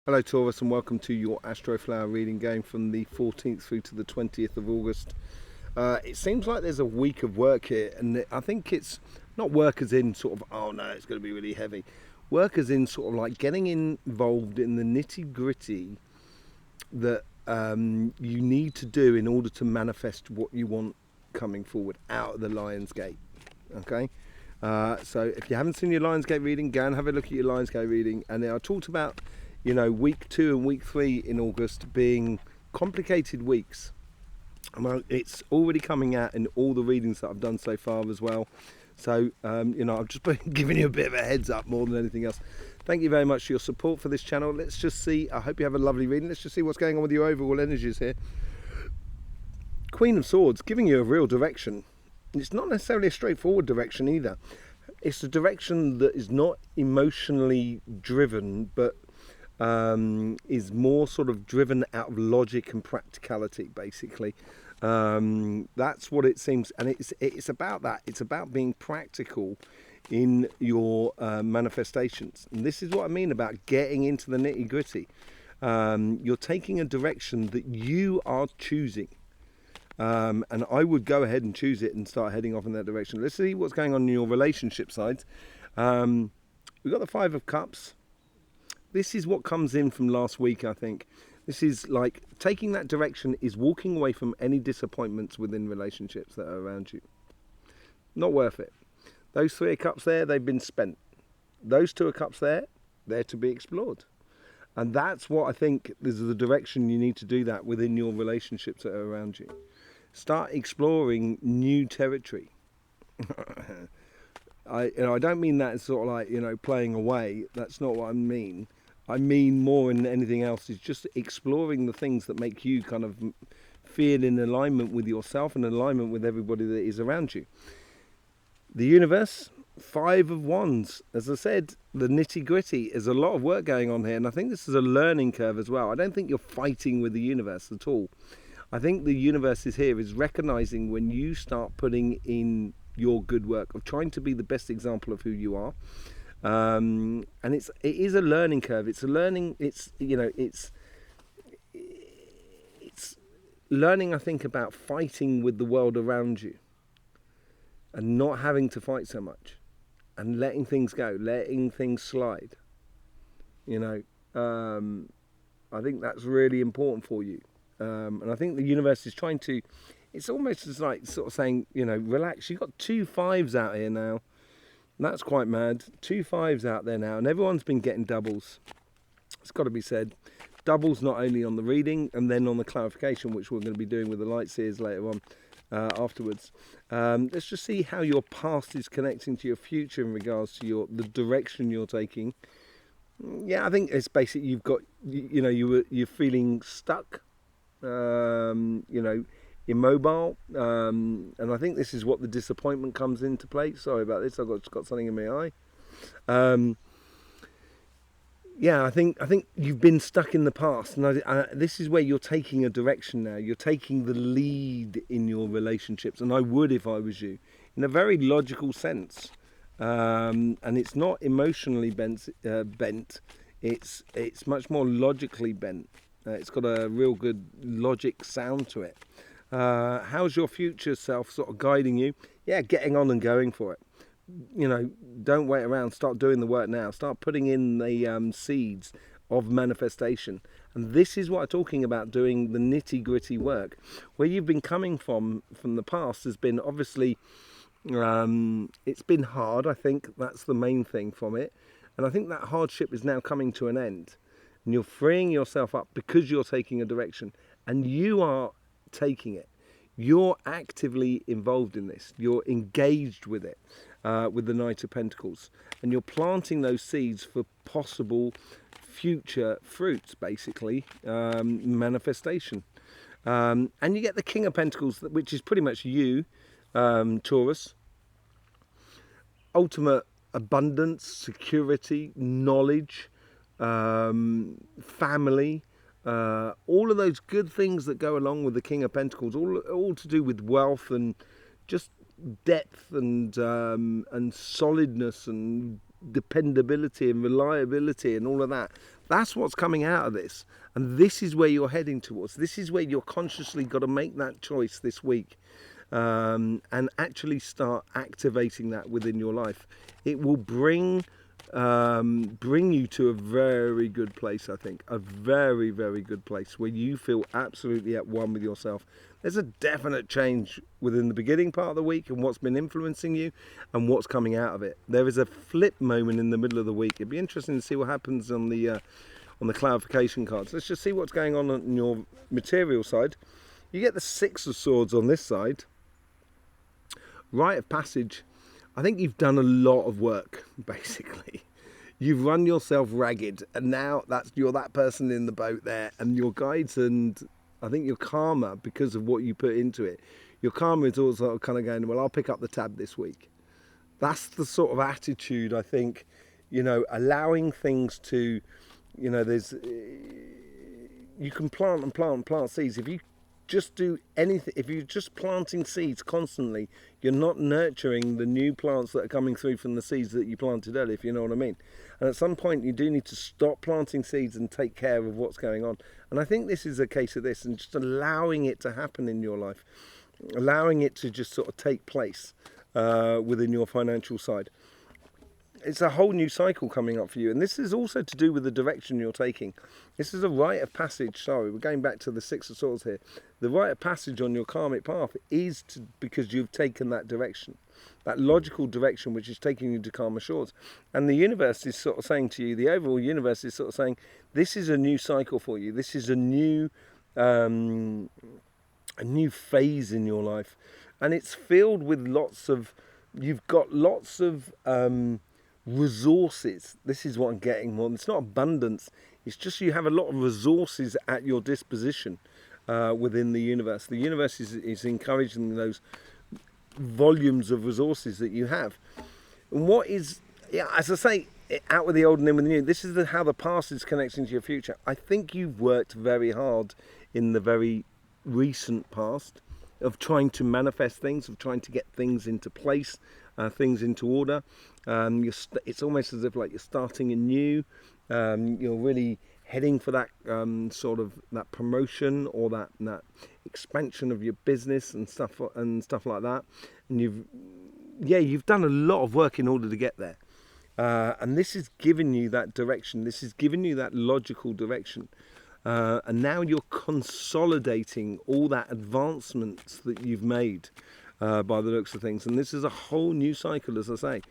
Hello Taurus, and welcome to your Astroflower reading going from the 14th through to the 20th of August. It seems like there's a week of work here, and I think it's not work as in sort of, oh no, it's going to be really heavy. Work as in sort of like getting involved in the nitty gritty that you need to do in order to manifest what you want coming forward out of the Lion's Gate. Okay? So if you haven't seen your Lion's Gate reading, go and have a look at your Lion's Gate reading. And I talked about, you know, week 2 and week 3 in August being complicated weeks. It's already coming out in all the readings that I've done so far as well. So, you know, I've just been giving you a bit of a heads up more than anything else. Thank you very much for your support for this channel. Let's just see. I hope you have a lovely reading. Let's just see what's going on with your overall energies here. Queen of Swords, giving you a real direction. It's not necessarily a straightforward direction either. It's a direction that is not emotionally driven, but is more sort of driven out of logic and practicality, basically. That's what it seems, and it's about that. It's about being practical in your manifestations, and this is what I mean about getting into the nitty gritty. You're taking a direction that you are choosing, and I would go ahead and choose it and start heading off in that direction. Let's see what's going on in your relationship side. We've got the Five of Cups. This is what comes in from last week, I think. This is like taking that direction is walking away from any disappointments within relationships that are around you. Not worth it. Those 3 of Cups there, they've been spent. Those 2 of Cups there, they're to be explored. And that's what I think is the direction you need to do that within your relationships that are around you. Start exploring new territory. I don't mean that as sort of like, you know, playing away. That's not what I mean. I mean more than anything else is just exploring the things that make you kind of feel in alignment with yourself and alignment with everybody that is around you. The universe, 5 of Wands. As I said, the nitty gritty. There's a lot of work going on here, and I think this is a learning curve as well. I don't think you're fighting with the universe at all. I think the universe is here, is recognizing when you start putting in your good work of trying to be the best example of who you are. And it is a learning curve. It's a learning. It's, you know, it's learning. I think about fighting with the world around you, and not having to fight so much, and letting things go, letting things slide. You know, I think that's really important for you. And I think the universe is trying to. It's almost as like sort of saying, you know, relax. You've got 2 5s out here now. That's quite mad. 2 5s out there now, and everyone's been getting doubles. It's got to be said. Doubles not only on the reading and then on the clarification, which we're going to be doing with the light seers later on afterwards. Let's just see how your past is connecting to your future in regards to the direction you're taking. Yeah, I think it's basically you've got, you know, you're feeling stuck. You know, immobile, and I think this is what the disappointment comes into play. Sorry about this, I've got something in my eye. Yeah, I think you've been stuck in the past, and this is where you're taking a direction now. You're taking the lead in your relationships, and I would if I was you, in a very logical sense. And it's not emotionally bent. It's much more logically bent. It's got a real good logic sound to it. How's your future self sort of guiding you? Yeah, getting on and going for it. You know, don't wait around. Start doing the work now. Start putting in the seeds of manifestation. And this is what I'm talking about, doing the nitty gritty work. Where you've been coming from the past has been obviously, it's been hard. I think that's the main thing from it. And I think that hardship is now coming to an end. And you're freeing yourself up because you're taking a direction. And you are taking it. You're actively involved in this. You're engaged with it, with the Knight of Pentacles, and you're planting those seeds for possible future fruits, basically, manifestation. And you get the King of Pentacles, which is pretty much you, Taurus. Ultimate abundance, security, knowledge, family. All of those good things that go along with the King of Pentacles, all to do with wealth and just depth and solidness and dependability and reliability and all of that. That's what's coming out of this. And this is where you're heading towards. This is where you're consciously got to make that choice this week, and actually start activating that within your life. It will bring you to a very good place, I think. A very, very good place where you feel absolutely at one with yourself. There's a definite change within the beginning part of the week and what's been influencing you and what's coming out of it. There is a flip moment in the middle of the week. It'd be interesting to see what happens on the clarification cards. Let's just see what's going on your material side. You get the Six of Swords on this side. Rite of Passage. I think you've done a lot of work, basically. You've run yourself ragged, and now you're that person in the boat there, and your guides and I think your karma, because of what you put into it, your karma is also kind of going, well, I'll pick up the tab this week. That's the sort of attitude, I think, allowing things to, you can plant and plant and plant seeds. If you just do anything, if you're just planting seeds constantly, you're not nurturing the new plants that are coming through from the seeds that you planted earlier, if you know what I mean. And at some point you do need to stop planting seeds and take care of what's going on. And I think this is a case of this, and just allowing it to happen in your life, allowing it to just sort of take place within your financial side. It's a whole new cycle coming up for you, and this is also to do with the direction you're taking. This is a rite of passage. Sorry, we're going back to the Six of Swords here. The rite of passage on your karmic path is because you've taken that direction, that logical direction, which is taking you to karma shores. And the universe is sort of saying to you, the overall universe is sort of saying, this is a new cycle for you. This is a new phase in your life, and it's filled with you've got lots of resources. This is what I'm getting more. It's not abundance, it's just you have a lot of resources at your disposition within the universe. The universe is encouraging those volumes of resources that you have. And what is, as I say, out with the old and in with the new, this is how the past is connecting to your future. I think you've worked very hard in the very recent past of trying to manifest things, of trying to get things into place, things into order. It's almost as if like you're starting anew. You're really heading for that sort of that promotion or that expansion of your business and stuff like that. And you've done a lot of work in order to get there. And this is giving you that direction. This is giving you that logical direction. And now you're consolidating all that advancements that you've made by the looks of things. And this is a whole new cycle, as I say.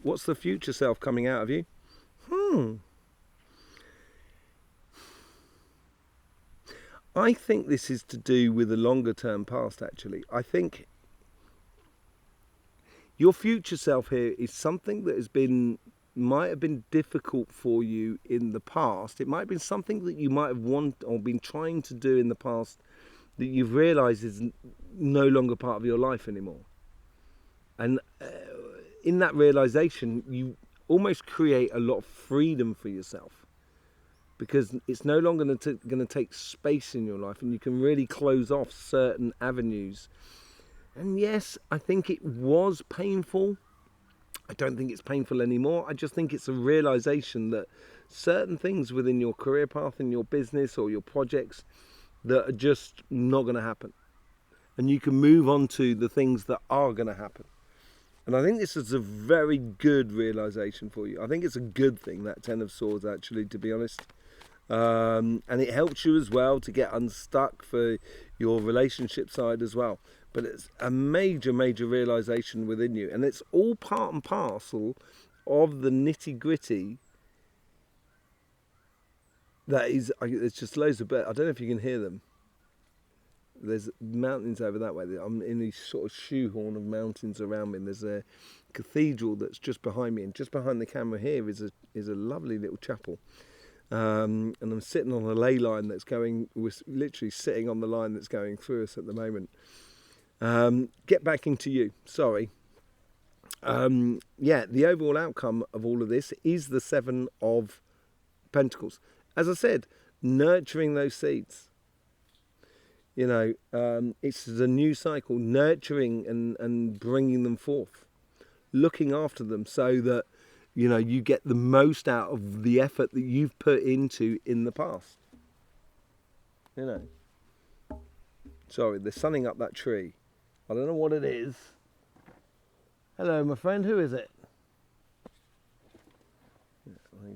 What's the future self coming out of you? I think this is to do with the longer term past, actually. I think your future self here is something that might have been difficult for you in the past. It might have been something that you might have wanted or been trying to do in the past that you've realised is no longer part of your life anymore. And in that realisation, you almost create a lot of freedom for yourself, because it's no longer going to take space in your life, and you can really close off certain avenues. And yes, I think it was painful. I don't think it's painful anymore. I just think it's a realisation that certain things within your career path, in your business or your projects, that are just not going to happen. And you can move on to the things that are going to happen. And I think this is a very good realisation for you. I think it's a good thing, that Ten of Swords, actually, to be honest. And it helps you as well to get unstuck for your relationship side as well. But it's a major, major realisation within you. And it's all part and parcel of the nitty-gritty that is, there's just loads of birds. I don't know if you can hear them. There's mountains over that way. I'm in these sort of shoehorn of mountains around me. And there's a cathedral that's just behind me. And just behind the camera here is a lovely little chapel. And I'm sitting on a ley line we're literally sitting on the line that's going through us at the moment. Get back into you, sorry. The overall outcome of all of this is the Seven of Pentacles. As I said, nurturing those seeds. It's a new cycle, nurturing and bringing them forth, looking after them so that you know, you get the most out of the effort that you've put into in the past. You know. Sorry, there's something up that tree. I don't know what it is. Hello, my friend. Who is it?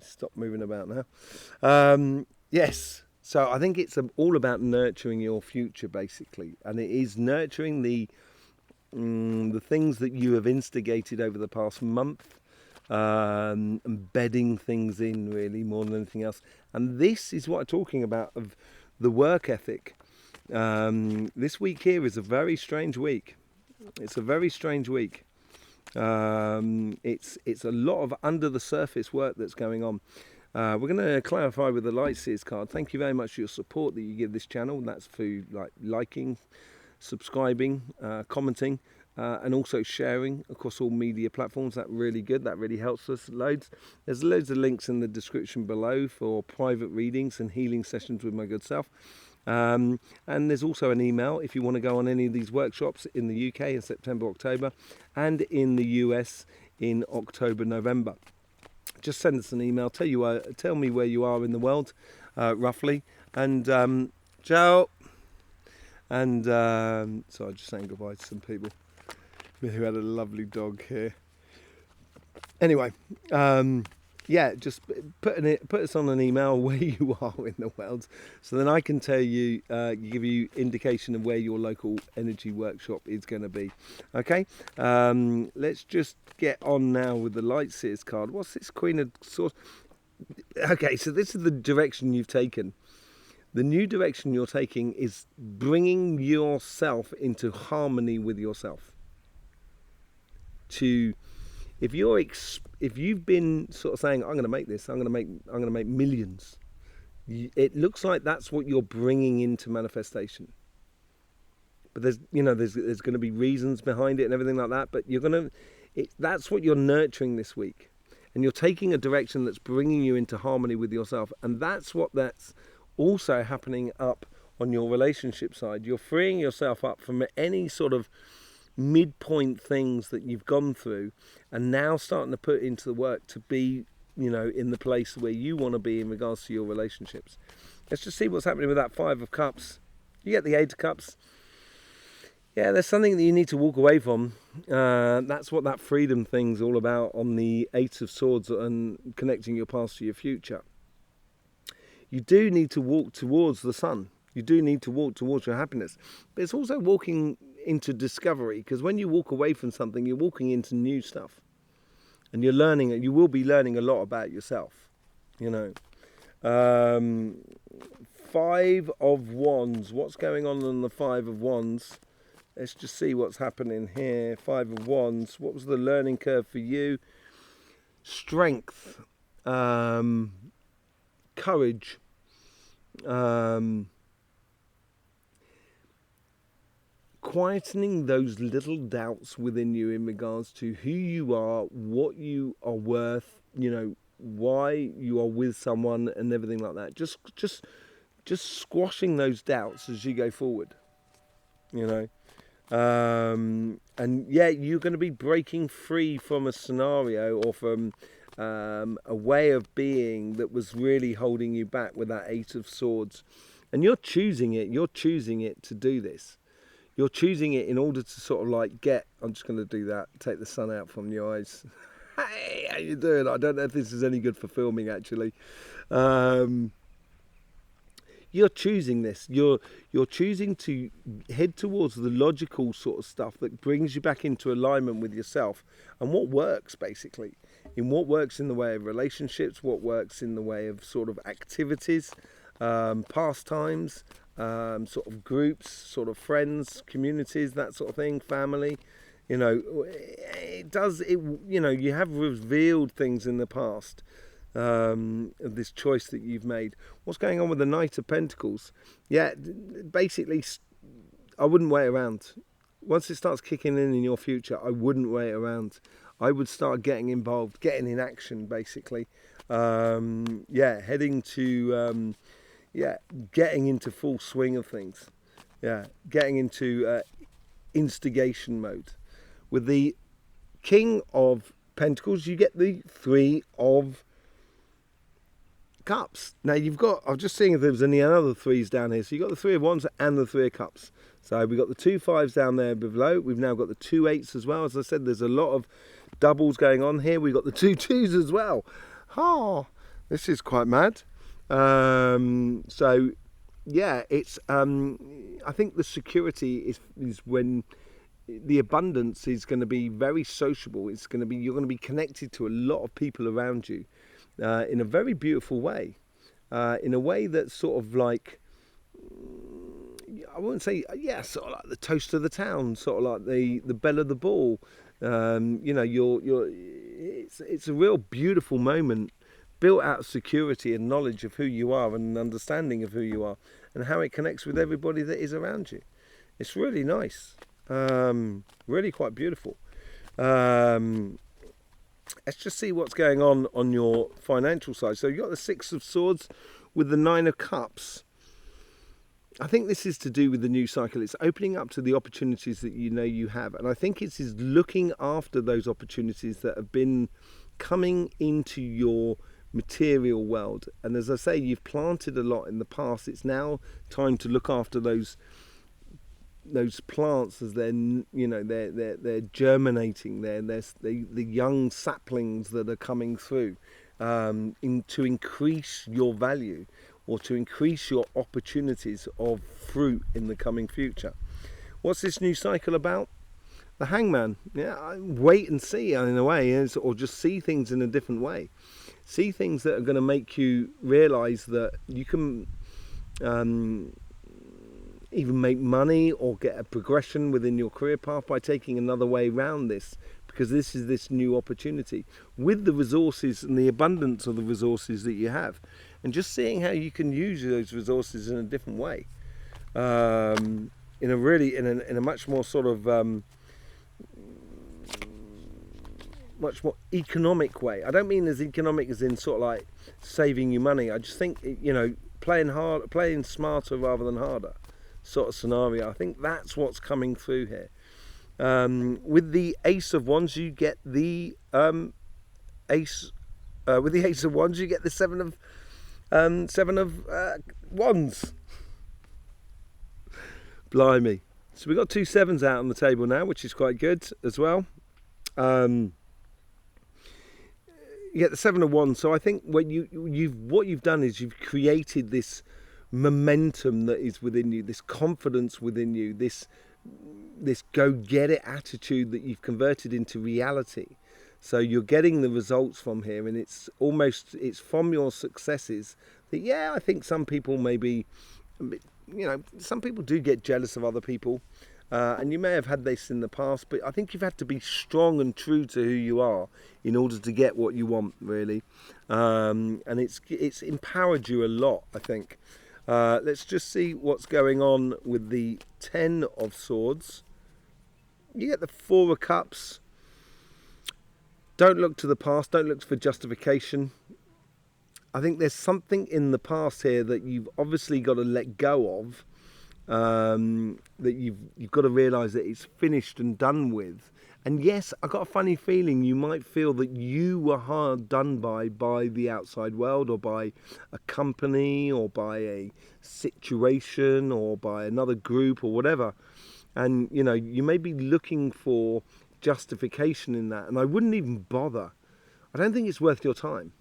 Stop moving about now. Yes. So I think it's all about nurturing your future, basically, and it is nurturing the things that you have instigated over the past month, and bedding things in really more than anything else. And this is what I'm talking about of the work ethic. This week here is a very strange week. It's a very strange week. It's a lot of under the surface work that's going on. We're going to clarify with the Light Seers card. Thank you very much for your support that you give this channel. That's through liking, subscribing, commenting, and also sharing across all media platforms. That's really good. That really helps us loads. There's loads of links in the description below for private readings and healing sessions with my good self. And there's also an email if you want to go on any of these workshops in the UK in September, October, and in the US in October, November. Just send us an email. Tell me where you are in the world, roughly, and ciao. And so I'm just saying goodbye to some people who had a lovely dog here. Anyway, yeah, just put us on an email where you are in the world, so then I can tell you, give you indication of where your local energy workshop is going to be. Okay, let's just get on now with the Light Seers card. What's this Queen of Swords? Okay, so this is the direction you've taken. The new direction you're taking is bringing yourself into harmony with yourself. If you've been sort of saying, I'm going to make this, I'm going to make millions, it looks like that's what you're bringing into manifestation. But there's going to be reasons behind it and everything like that. But that's what you're nurturing this week, and you're taking a direction that's bringing you into harmony with yourself, and that's also happening up on your relationship side. You're freeing yourself up from any sort of midpoint things that you've gone through, and now starting to put into the work to be, in the place where you want to be in regards to your relationships. Let's just see what's happening with that Five of Cups. You get the Eight of Cups. Yeah, there's something that you need to walk away from. That's what that freedom thing's all about on the Eight of Swords and connecting your past to your future. You do need to walk towards the sun. You do need to walk towards your happiness. But it's also walking into discovery, because when you walk away from something, you're walking into new stuff. And you're learning, you will be learning a lot about yourself. Five of Wands. What's going on the Five of Wands? Let's just see what's happening here. Five of Wands. What was the learning curve for you? Strength. Courage. Quietening those little doubts within you in regards to who you are, what you are worth, why you are with someone and everything like that. Just squashing those doubts as you go forward, and yeah, you're going to be breaking free from a scenario or from a way of being that was really holding you back with that Eight of Swords. And you're choosing it to do this. You're choosing it in order to sort of I'm just going to do that, take the sun out from your eyes. Hey, how you doing? I don't know if this is any good for filming, actually. You're choosing this. You're choosing to head towards the logical sort of stuff that brings you back into alignment with yourself and what works, basically. In what works in the way of relationships, what works in the way of sort of activities, pastimes, sort of groups, sort of friends, communities, that sort of thing, family. You have revealed things in the past of this choice that you've made. What's going on with the Knight of Pentacles? Yeah, basically, I wouldn't wait around. Once it starts kicking in your future, I wouldn't wait around. I would start getting involved, getting in action, basically. Heading to, getting into full swing of things. Yeah, getting into instigation mode. With the King of Pentacles, you get the Three of Cups. Now you've got, I'm just seeing if there's any other threes down here. So you've got the Three of Wands and the Three of Cups. So we've got the 2 5s down there below. We've now got the 2 8s as well. As I said, there's a lot of doubles going on here. We've got the 2 2s as well. Oh, this is quite mad. So yeah, it's I think the security is when the abundance is going to be very sociable. It's going to be, you're going to be connected to a lot of people around you in a very beautiful way, in a way that's sort of like, I wouldn't say, yeah, sort of like the toast of the town, sort of like the belle of the ball. You know, it's a real beautiful moment, built out of security and knowledge of who you are and understanding of who you are and how it connects with everybody that is around you. It's really nice, really quite beautiful. Let's just see what's going on your financial side. So you've got the 6 of Swords with the 9 of Cups. I think this is to do with the new cycle. It's opening up to the opportunities that you know you have. And I think it is looking after those opportunities that have been coming into your material world. And as I say, you've planted a lot in the past. It's now time to look after those plants as they're, you know, they're germinating. They're the young saplings that are coming through to increase your value, or to increase your opportunities of fruit in the coming future. What's this new cycle about? The Hangman. Yeah, wait and see in a way, or just see things in a different way. See things that are going to make you realise that you can even make money or get a progression within your career path by taking another way around this, because this is this new opportunity with the resources and the abundance of the resources that you have, and just seeing how you can use those resources in a different way, in a much more sort of much more economic way. I don't mean as economic as in sort of like saving you money. I just think, you know, playing smarter rather than harder sort of scenario. I think that's what's coming through here. With the Ace of Wands, you get the with the Ace of Wands, you get the Seven of Wands. Blimey! So we've got 2 7s out on the table now, which is quite good as well. You get the 7 of Wands. So I think what you've done is you've created this momentum that is within you, this confidence within you, this go-get-it attitude that you've converted into reality. So you're getting the results from here, and it's from your successes that, yeah, I think some people maybe, you know, some people do get jealous of other people, and you may have had this in the past, but I think you've had to be strong and true to who you are in order to get what you want, really. And it's empowered you a lot, I think. Let's just see what's going on with the 10 of Swords. You get the 4 of Cups. Don't look to the past. Don't look for justification. I think there's something in the past here that you've obviously got to let go of. That you've got to realise that it's finished and done with. And yes, I got a funny feeling you might feel that you were hard done by the outside world, or by a company, or by a situation, or by another group, or whatever. And, you know, you may be looking for justification in that. And I wouldn't even bother. I don't think it's worth your time.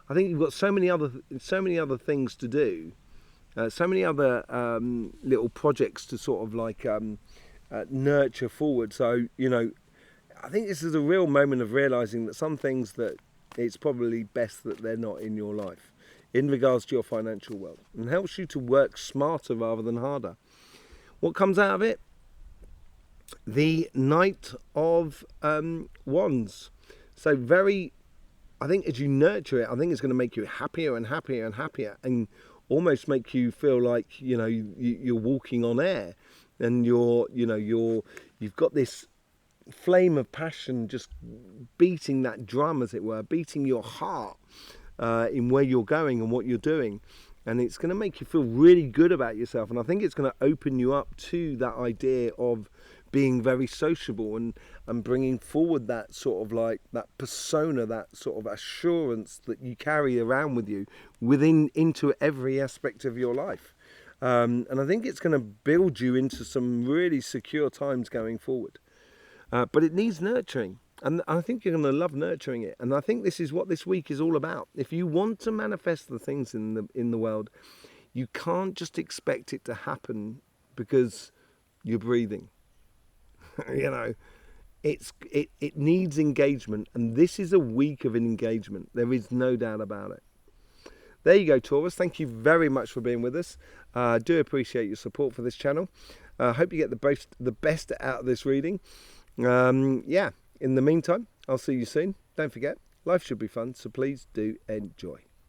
I think you've got so many other things to do, so many other little projects to sort of like nurture forward. So, you know, I think this is a real moment of realising that some things that it's probably best that they're not in your life in regards to your financial world, and helps you to work smarter rather than harder. What comes out of it? The Knight of Wands. So I think as you nurture it, I think it's going to make you happier and happier and happier, and almost make you feel like, you know, you're walking on air, and you've got this flame of passion just beating that drum, as it were, beating your heart in where you're going and what you're doing. And it's going to make you feel really good about yourself. And I think it's going to open you up to that idea of being very sociable and bringing forward that sort of like that persona, that sort of assurance that you carry around with you into every aspect of your life. And I think it's going to build you into some really secure times going forward. But it needs nurturing. And I think you're going to love nurturing it. And I think this is what this week is all about. If you want to manifest the things in the world, you can't just expect it to happen because you're breathing. You know, it needs engagement, and this is a week of engagement. There is no doubt about it. There you go, Taurus. Thank you very much for being with us. I do appreciate your support for this channel. I hope you get the best out of this reading. Yeah, in the meantime, I'll see you soon. Don't forget, life should be fun, so please do enjoy.